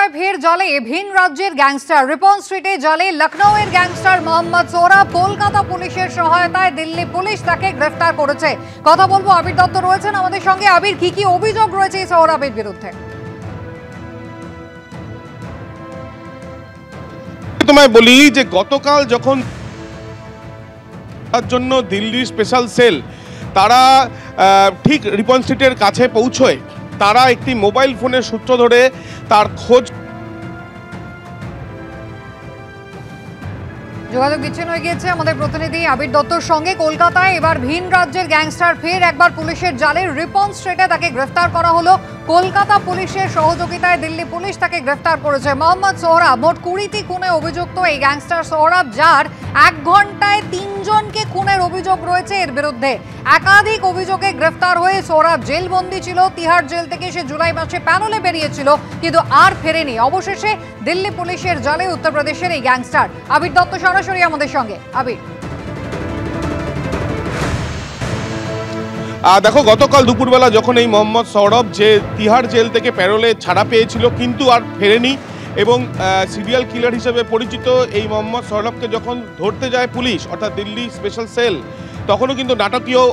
কলকাতায় ফের জালে ভিন রাজ্যের গ্যাংস্টার। রিপন স্ট্রিটে জালে লখনৌয়ের গ্যাংস্টার মোহাম্মদ সোহরাব। কলকাতা পুলিশের সহায়তায় দিল্লি পুলিশ তাকে গ্রেফতার করেছে। কথা বলবো, আবির দত্ত রয়েছেন আমাদের সঙ্গে। আবির, কি কি অভিযোগ রয়েছে এই সোহরাবের বিরুদ্ধে? তোমায় বলি যে গতকাল যখন তার জন্য দিল্লির স্পেশাল সেল তারা ঠিক রিপন স্ট্রিটের কাছে পৌঁছয়, তারা একটি মোবাইল ফোনের সূত্র ধরে তার খোঁজ যোগাযোগ বিচ্ছিন্ন হয়ে গিয়েছে আমাদের প্রতিনিধি আবির দত্তর সঙ্গে। কলকাতায় এবার ভিন রাজ্যের গ্যাংস্টার ফের একবার পুলিশের জালে। রিপন স্ট্রিটে তাকে গ্রেফতার করা হলো। কলকাতা পুলিশের সহযোগিতায় দিল্লি পুলিশ তাকে গ্রেফতার করেছে। মোহাম্মদ সোহরাব, মোট 20টি খুনে অভিযুক্ত এই গ্যাংস্টার সোহরাব, যার 1 ঘন্টায় 3 জনকে খুনের অভিযোগ রয়েছে এর বিরুদ্ধে। একাধিক অভিযোগে গ্রেফতার হয়ে সোহরাব জেলবন্দি ছিল। তিহার জেল থেকে সে জুলাই মাসে প্যারোলে বেরিয়েছিল, কিন্তু আর ফেরেনি। অবশেষে দিল্লি পুলিশের জালে উত্তরপ্রদেশের এই গ্যাংস্টার। আবির দত্ত সরাসরি আমাদের সঙ্গে। আবির, দেখো, গতকাল দুপুরবেলা যখন এই মোহাম্মদ সোহরাব যে তিহার জেল থেকে প্যারোলে ছাড়া পেয়েছিল কিন্তু আর ফেরেনি, এবং সিরিয়াল কিলার হিসেবে পরিচিত এই মোহাম্মদ সোহরাবকে যখন ধরতে যায় পুলিশ অর্থাৎ দিল্লি স্পেশাল সেল, তখনও কিন্তু নাটকীয়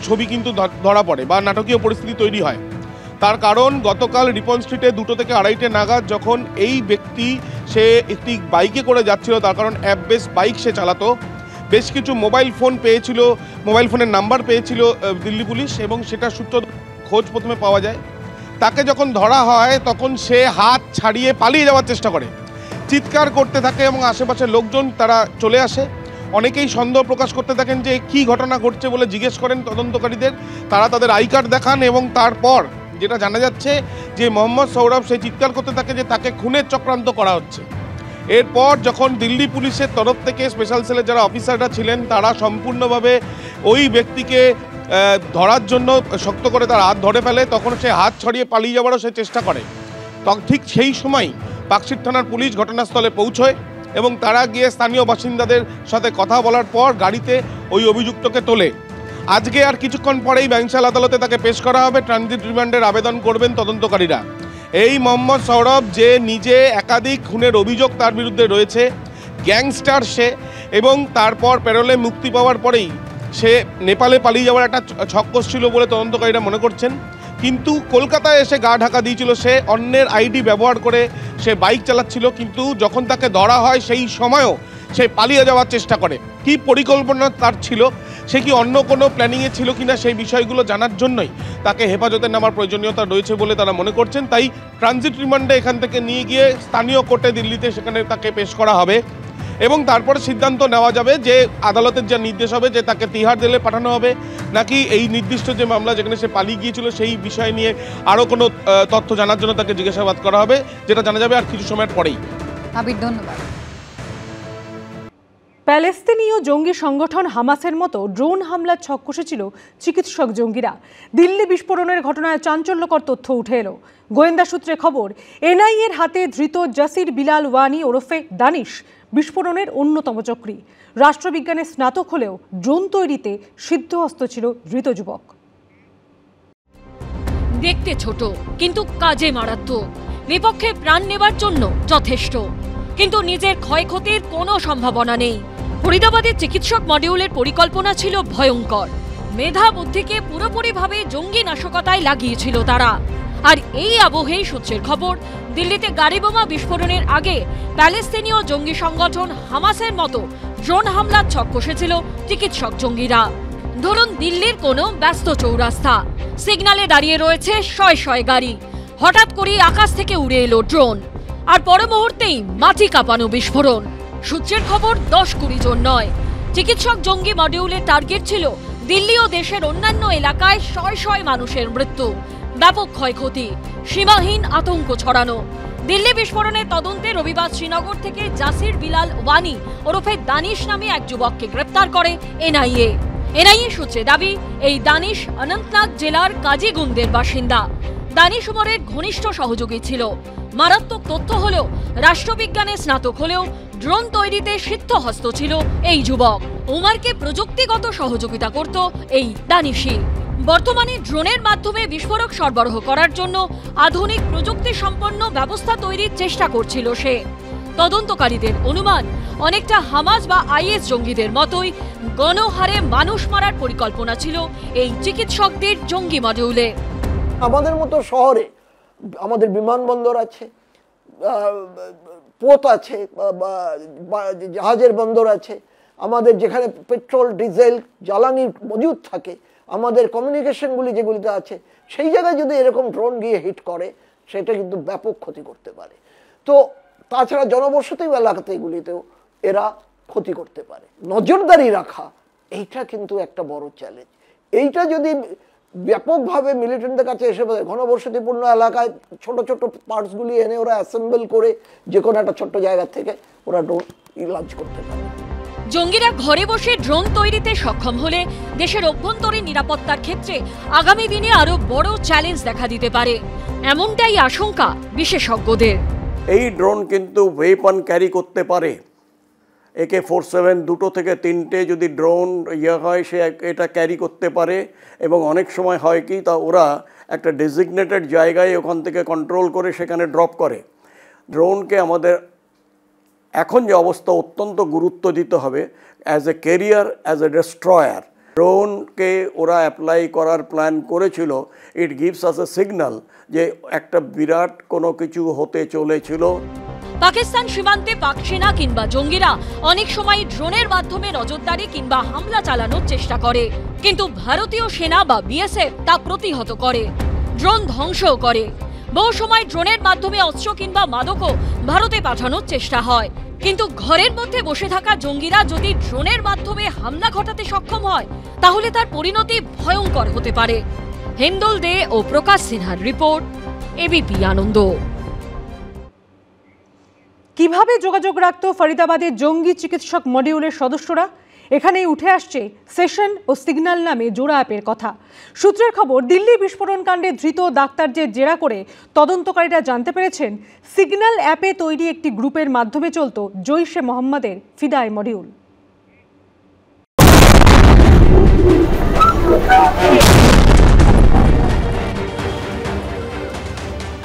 ছবি কিন্তু ধরা পড়ে বা নাটকীয় পরিস্থিতি তৈরি হয়। তার কারণ গতকাল রিপন স্ট্রিটে 2টো থেকে 2:30টে নাগাদ যখন এই ব্যক্তি সে একটি বাইকে করে যাচ্ছিল, তার কারণ অ্যাপ বেস বাইক সে চালাতো, বেশ কিছু মোবাইল ফোন পেয়েছিল, মোবাইল ফোনের নাম্বার পেয়েছিল দিল্লি পুলিশ, এবং সেটা সূত্র খোঁজ প্রথমে পাওয়া যায়। তাকে যখন ধরা হয় তখন সে হাত ছাড়িয়ে পালিয়ে যাওয়ার চেষ্টা করে, চিৎকার করতে থাকে এবং আশেপাশের লোকজন তারা চলে আসে। অনেকেই সন্দেহ প্রকাশ করতে থাকেন যে কী ঘটনা ঘটছে বলে জিজ্ঞেস করেন তদন্তকারীদের। তারা তাদের আই কার্ড দেখান এবং তারপর যেটা জানা যাচ্ছে যে মোহাম্মদ সোহরাব সেই চিৎকার করতে থাকে যে তাকে খুনের চক্রান্ত করা হচ্ছে। এরপর যখন দিল্লি পুলিশের তরফ থেকে স্পেশাল সেলের যারা অফিসাররা ছিলেন তারা সম্পূর্ণভাবে ওই ব্যক্তিকে ধরার জন্য শক্ত করে তার হাত ধরে ফেলে, তখন সে হাত ছড়িয়ে পালিয়ে যাওয়ারও সে চেষ্টা করে। ঠিক সেই সময় পাকশির থানার পুলিশ ঘটনাস্থলে পৌঁছয় এবং তারা গিয়ে স্থানীয় বাসিন্দাদের সাথে কথা বলার পর গাড়িতে ওই অভিযুক্তকে তোলে। আজকে আর কিছুক্ষণ পরেই ব্যাংশাল আদালতে তাকে পেশ করা হবে। ট্রানজিট রিমান্ডের আবেদন করবেন তদন্তকারীরা। এই মোহাম্মদ সোহরাব যে নিজে একাধিক খুনের অভিযোগ তার বিরুদ্ধে রয়েছে, গ্যাংস্টার সে, এবং তারপর প্যারোলে মুক্তি পাওয়ার পরেই সে নেপালে পালিয়ে যাওয়ার একটা ছক কষছিল বলে তদন্তকারীরা মনে করছেন। কিন্তু কলকাতায় এসে গা ঢাকা দিয়েছিল সে, অন্যের আইডি ব্যবহার করে সে বাইক চালাচ্ছিল, কিন্তু যখন তাকে ধরা হয় সেই সময়ও সে পালিয়ে যাওয়ার চেষ্টা করে। কি পরিকল্পনা তার ছিল, সে কি অন্য কোনো প্ল্যানিংয়ে ছিল কিনা, সেই বিষয়গুলো জানার জন্যই তাকে হেফাজতে নেওয়ার প্রয়োজনীয়তা রয়েছে বলে তারা মনে করছেন। তাই ট্রানজিট রিমান্ডে এখান থেকে নিয়ে গিয়ে স্থানীয় কোর্টে দিল্লিতে সেখানে তাকে পেশ করা হবে এবং তারপরে সিদ্ধান্ত নেওয়া যাবে যে আদালতের যা নির্দেশ হবে যে তাকে তিহার জেলে পাঠানো হবে, নাকি এই নির্দিষ্ট যে মামলা যেখানে সে পালিয়ে গিয়েছিল সেই বিষয় নিয়ে আরও কোনো তথ্য জানার জন্য তাকে জিজ্ঞাসাবাদ করা হবে, যেটা জানা যাবে আর কিছু সময়ের পরেই। আবির, ধন্যবাদ। প্যালেস্তিনীয় জঙ্গি সংগঠন হামাসের মতো ড্রোন হামলার ছক কষেছিল চিকিৎসক জঙ্গিরা। দিল্লি বিস্ফোরণের ঘটনায় চাঞ্চল্যকর তথ্য উঠে এলো। গোয়েন্দা সূত্রে খবর, এনআইএর হাতে ধৃত জাসির বিলাল ওয়ানি ওরফে দানিশ বিস্ফোরণের অন্যতম চক্রী। রাষ্ট্রবিজ্ঞানে স্নাতক হলেও ড্রোন তৈরিতে সিদ্ধহস্ত ছিল ধৃত যুবক। দেখতে ছোট কিন্তু কাজে মারাত্মক, বিপক্ষে প্রাণ নেবার জন্য যথেষ্ট, কিন্তু নিজের ক্ষয়ক্ষতির কোনো সম্ভাবনা নেই। ফরিদাবাদের চিকিৎসক মডিউলের পরিকল্পনা ছিল ভয়ঙ্কর। মেধা বুদ্ধিকে পুরোপুরিভাবে জঙ্গি নাশকতায় লাগিয়েছিল তারা। আর এই আবহেই সূত্রের খবর, দিল্লিতে গাড়ি বোমা বিস্ফোরণের আগে প্যালেস্তিনীয় জঙ্গি সংগঠন হামাসের মতো ড্রোন হামলার ছক কষেছিল চিকিৎসক জঙ্গিরা। ধরুন, দিল্লির কোনো ব্যস্ত চৌরাস্তা, সিগন্যালে দাঁড়িয়ে রয়েছে শয়ে শয়ে গাড়ি, হঠাৎ করেই আকাশ থেকে উড়ে এলো ড্রোন, আর পর মুহূর্তেই মাটি কাঁপানো বিস্ফোরণ। সূত্রের খবর, 10-20 জন নয়, চিকিৎসক জঙ্গি মডিউলের টার্গেট ছিল দিল্লি ও দেশের অন্যান্য এলাকায় শয়ে শয়ে মানুষের মৃত্যু, ব্যাপক ক্ষয়ক্ষতি, সীমাহীন আতঙ্ক ছড়ানো। দিল্লি বিস্ফোরণের তদন্তে রবিবার শ্রীনগর থেকে জাসির বিলাল ওয়ানি ওরফে দানিশ নামে এক যুবককে গ্রেপ্তার করে এনআইএ। এনআইএ সূত্রে দাবি, এই দানিশ অনন্তনাগ জেলার কাজিগুন্দের বাসিন্দা। দানিশ উমরের ঘনিষ্ঠ সহযোগী ছিল। মারাত্মক তথ্য হলেও, রাষ্ট্রবিজ্ঞানে স্নাতক হলেও ড্রোন তৈরিতে সিদ্ধহস্ত ছিল এই যুবক। উমারকে প্রযুক্তিগত সহযোগিতা করত এই দানিশি। বর্তমানে ড্রোনের মাধ্যমে বিস্ফোরক সরবরাহ করার জন্য আধুনিক প্রযুক্তি সম্পন্ন ব্যবস্থা তৈরির চেষ্টা করছিল সে। তদন্তকারীদের অনুমান অনেকটা হামাস বা আইএস জঙ্গিদের মতোই গণহারে মানুষ মারার পরিকল্পনা ছিল এই চিকিৎসকদের জঙ্গি মডিউলে। আমাদের মতো শহরে আমাদের বিমানবন্দর আছে, পোত আছে, জাহাজের বন্দর আছে, আমাদের যেখানে পেট্রোল ডিজেল জ্বালানির মজুদ থাকে, আমাদের কমিউনিকেশনগুলি যেগুলিতে আছে, সেই জায়গায় যদি এরকম ড্রোন গিয়ে হিট করে সেটা কিন্তু ব্যাপক ক্ষতি করতে পারে। তো তাছাড়া জনবসতি এলাকাতে এগুলিতেও এরা ক্ষতি করতে পারে। নজরদারি রাখা এইটা কিন্তু একটা বড় চ্যালেঞ্জ। এইটা যদি ব্যাপকভাবে মিলিটেন্টদের কাছে এসে ঘনবসতিপূর্ণ এলাকায় ছোট ছোট পার্টসগুলি এনে ওরা অ্যাসেম্বল করে যে কোনো একটা ছোট্ট জায়গা থেকে ওরা ড্রোন লঞ্চ করতে পারে। জঙ্গিরা ঘরে বসে ড্রোন তৈরিতে সক্ষম হলে দেশের অভ্যন্তরীণ নিরাপত্তার ক্ষেত্রে আগামী দিনে আরো বড় চ্যালেঞ্জ দেখা দিতে পারে, এমনটাই আশঙ্কা বিশেষজ্ঞদের। এই ড্রোন কিন্তু ওয়েপন ক্যারি করতে পারে। AK-47 দুটো থেকে তিনটে যদি ড্রোন হয় সে এটা ক্যারি করতে পারে, এবং অনেক সময় হয় কি তা ওরা একটা ডেজিগনেটেড জায়গায় ওখান থেকে কন্ট্রোল করে সেখানে ড্রপ করে। ড্রোনকে আমাদের এখন যে অবস্থা অত্যন্ত গুরুত্ব দিতে হবে as a carrier, as a destroyer. ড্রোনকে ওরা অ্যাপ্লাই করার প্ল্যান করেছিল। It gives us A signal যে একটা বিরাট কোনো কিছু হতে চলেছিল। পাকিস্তান সীমান্তে পাক সেনা কিংবা জঙ্গিরা অনেক সময় ড্রোনের মাধ্যমে নজরদারি কিংবা হামলা চালানোর চেষ্টা করে, কিন্তু ভারতীয় সেনা বা বিএসএফ তা প্রতিহত করে, ড্রোন ধ্বংসও করে। বহু সময় ড্রোনের মাধ্যমে অস্ত্র কিংবা মাদকও ভারতে পাঠানোর চেষ্টা হয়, কিন্তু ঘরের মধ্যে বসে থাকা জঙ্গিরা যদি ড্রোনের মাধ্যমে হামলা ঘটাতে সক্ষম হয় তাহলে তার পরিণতি ভয়ঙ্কর হতে পারে। হেন্দল দে ও প্রকাশ সিনহার রিপোর্ট, এবিপি আনন্দ। কিভাবে যোগাযোগ রাখত ফরিদাবাদের জঙ্গি চিকিৎসক মডিউলের সদস্যরা? এখানেই উঠে আসছে সেশন ও সিগন্যাল নামে জোড়া অ্যাপের কথা। সূত্রের খবর, দিল্লি বিস্ফোরণ কাণ্ডে ধৃত ডাক্তারদের জেরা করে তদন্তকারীরা জানতে পেরেছেন সিগন্যাল অ্যাপে তৈরি একটি গ্রুপের মাধ্যমে চলত জৈশে মোহাম্মদের ফিদায় মডিউল।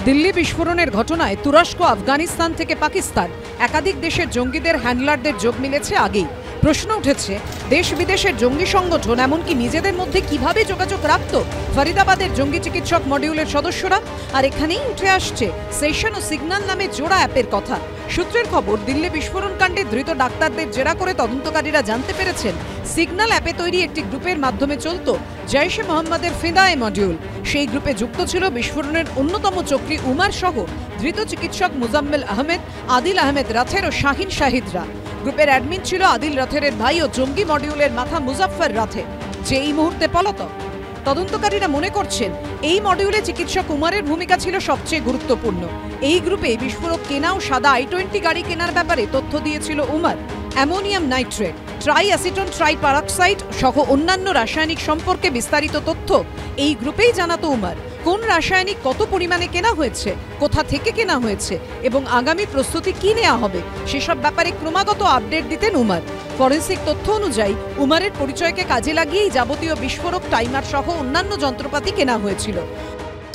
দিল্লি বিস্ফোরণের ঘটনায় তুরস্ক, আফগানিস্তান থেকে পাকিস্তান একাধিক দেশের জঙ্গিদের হ্যান্ডলারদের যোগ মিলেছে আগেই। প্রশ্ন উঠেছে, দেশ বিদেশের জঙ্গি সংগঠন এমনকি নিজেদের মধ্যে কিভাবে যোগাযোগ রাখত ফরিদাবাদের জঙ্গি চিকিৎসক মডিউলের সদস্যরা? আর এখানেই উঠে আসছে সেশন ও সিগন্যাল নামে জোড়া অ্যাপের কথা। সূত্রের খবর, দিল্লি বিস্ফোরণ কাণ্ডে ধৃত ডাক্তারদের জেরা করে তদন্তকারীরা জানতে পেরেছেন সিগন্যাল অ্যাপে তৈরি একটি গ্রুপের মাধ্যমে চলত জৈশে মোহাম্মদের ফিদায় মডিউল। সেই গ্রুপে যুক্ত ছিল বিস্ফোরণের অন্যতম চক্রী উমার সহ ধৃত চিকিৎসক মুজাম্মেল আহমেদ, আদিল আহমেদ রাথের ও শাহিন শাহিদরা। গ্রুপের অ্যাডমিন ছিল আদিল রাথেরের ভাই ও জঙ্গি মডিউলের মাথা মুজাফফর রাথে, যে এই মুহূর্তে পলাতক। তদন্তকারীরা মনে করছেন এই মডিউলে চিকিৎসক উমারের ভূমিকা ছিল সবচেয়ে গুরুত্বপূর্ণ। এই গ্রুপে বিস্ফোরক কেনা ও সাদা i20 গাড়ি কেনার ব্যাপারে তথ্য দিয়েছিল উমার। অ্যামোনিয়াম নাইট্রেট, ট্রাইঅ্যাসিটোন ট্রাইপারক্সাইড সহ অন্যান্য রাসায়নিক সম্পর্কে বিস্তারিত তথ্য এই গ্রুপেই জানাতো উমার। কোন রাসায়নিক কত পরিমাণে কেনা হয়েছে, কোথা থেকে কেনা হয়েছে এবং আগামী প্রস্তুতি কি নেওয়া হবে সেসব ব্যাপারে ক্রমাগত আপডেট দিতেন উমার। ফরেন্সিক তথ্য অনুযায়ী উমারের পরিচয়কে কাজে লাগিয়েই যাবতীয় বিস্ফোরক, টাইমার সহ অন্যান্য যন্ত্রপাতি কেনা হয়েছিল।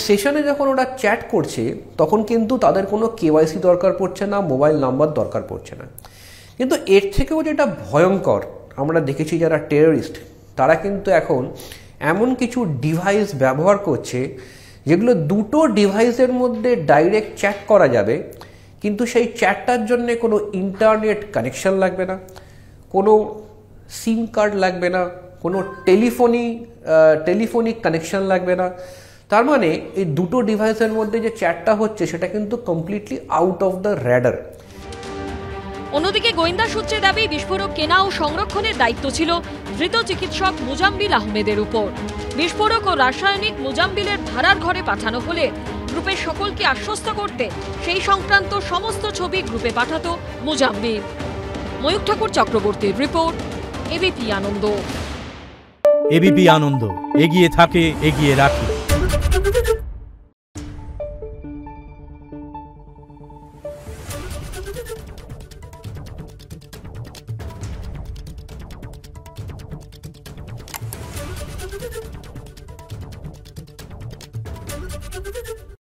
সেশনে যখন ওরা চ্যাট করছে তখন কিন্তু তাদের কোনো কেওয়াইসি দরকার পড়ছে না, মোবাইল নাম্বার দরকার পড়ছে না। কিন্তু এর থেকেও যেটা ভয়ঙ্কর, আমরা দেখেছি যারা টেররিস্ট তারা কিন্তু এখন এমন কিছু ডিভাইস ব্যবহার করছে যেগুলো দুটো ডিভাইসের মধ্যে ডাইরেক্ট চ্যাট করা যাবে, কিন্তু সেই চ্যাটটার জন্য কোনো ইন্টারনেট কানেকশন লাগবে না, কোনো সিম কার্ড লাগবে না, কোনো টেলিফোনিক কানেকশন লাগবে না। তার মানে এই দুটো ডিভাইসের মধ্যে যে চ্যাটটা হচ্ছে সেটা কিন্তু completely out of the radar. অন্যদিকে গোয়েন্দা সূত্রে দাবি বিস্ফোরক কেনা ও সংরক্ষণের দায়িত্ব ছিল ধৃত চিকিৎসক মুজাম্বিল আহমেদের উপর। বিস্ফোরক ও রাসায়নিক মুজাম্বিলের ভাড়ার ঘরে পাঠানো হলে গ্রুপের সকলকে আশ্বস্ত করতে সেই সংক্রান্ত সমস্ত ছবি গ্রুপে পাঠাতো মুজাম্বিল। ময়ূক ঠাকুর চক্রবর্তীর রিপোর্ট, এবিপি আনন্দ। এবিপি আনন্দ, এগিয়ে থাকে, এগিয়ে রাখে। Thank you.